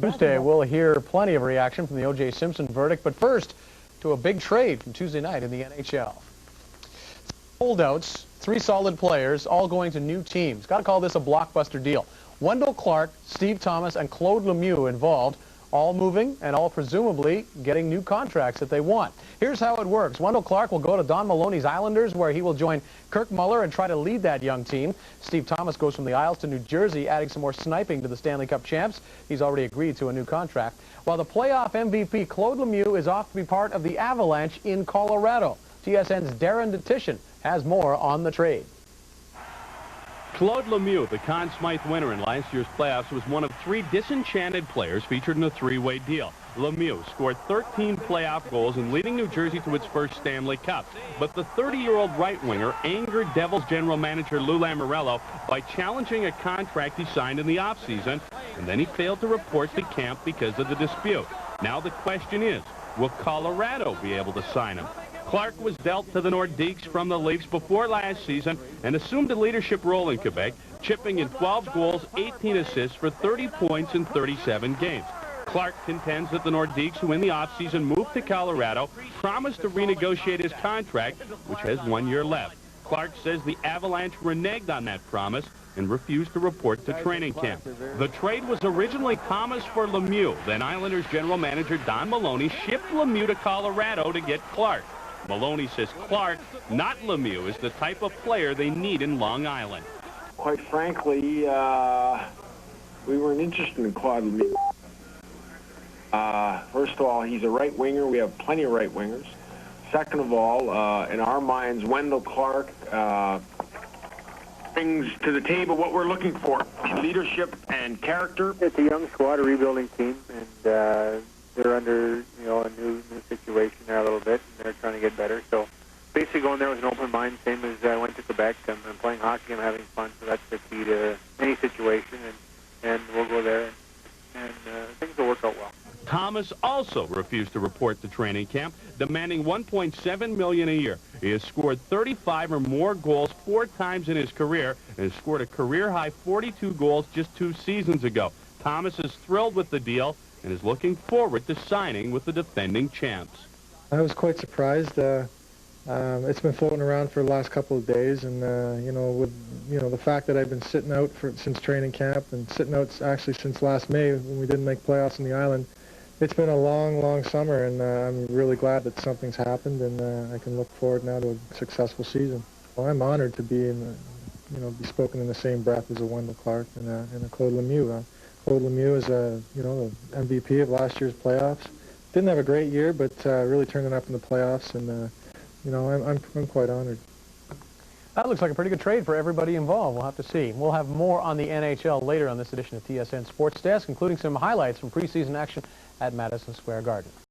Tuesday, we'll hear plenty of reaction from the O.J. Simpson verdict, but first, to a big trade from Tuesday night in the NHL. Holdouts, 3 solid players, all going to new teams. Got to call this a blockbuster deal. Wendel Clark, Steve Thomas, and Claude Lemieux involved, all moving and all presumably getting new contracts that they want. Here's how it works. Wendel Clark will go to Don Maloney's Islanders, where he will join Kirk Muller and try to lead that young team. Steve Thomas goes from the Isles to New Jersey, adding some more sniping to the Stanley Cup champs. He's already agreed to a new contract. While the playoff MVP Claude Lemieux is off to be part of the Avalanche in Colorado. TSN's Darren DeTitian has more on the trade. Claude Lemieux, the Conn Smythe winner in last year's playoffs, was one of 3 disenchanted players featured in a 3-way deal. Lemieux scored 13 playoff goals and leading New Jersey to its first Stanley Cup. But the 30-year-old right winger angered Devils general manager Lou Lamoriello by challenging a contract he signed in the offseason, and then he failed to report to camp because of the dispute. Now the question is, will Colorado be able to sign him? Clark was dealt to the Nordiques from the Leafs before last season and assumed a leadership role in Quebec, chipping in 12 goals, 18 assists for 30 points in 37 games. Clark contends that the Nordiques, who in the offseason moved to Colorado, promised to renegotiate his contract, which has 1 year left. Clark says the Avalanche reneged on that promise and refused to report to training camp. The trade was originally Thomas for Lemieux. Then Islanders general manager Don Maloney shipped Lemieux to Colorado to get Clark. Maloney says Clark, not Lemieux, is the type of player they need in Long Island. Quite frankly, we weren't interested in Claude Lemieux. First of all, he's a right winger. We have plenty of right wingers. Second of all, in our minds, Wendel Clark brings to the table what we're looking for: leadership and character. It's a young squad, a rebuilding team, and they're under, a new situation there a little bit, and they're trying to get better. So basically going there with an open mind, same as I went to Quebec. I'm playing hockey, I'm having fun, so that's the key to any situation, and we'll go there, and things will work out well. Thomas also refused to report to training camp, demanding $1.7 million a year. He has scored 35 or more goals 4 times in his career and has scored a career-high 42 goals just 2 seasons ago. Thomas is thrilled with the deal and is looking forward to signing with the defending champs. I was quite surprised. It's been floating around for the last couple of days, and with the fact that I've been sitting out since training camp and sitting out actually since last May when we didn't make playoffs in the island, it's been a long summer, and I'm really glad that something's happened, and I can look forward now to a successful season. Well, I'm honored to be be spoken in the same breath as a Wendel Clark and a Claude Lemieux. Claude Lemieux is the MVP of last year's playoffs. Didn't have a great year, but really turned it up in the playoffs, and I'm quite honored. That looks like a pretty good trade for everybody involved. We'll have to see. We'll have more on the NHL later on this edition of TSN Sports Desk, including some highlights from preseason action at Madison Square Garden.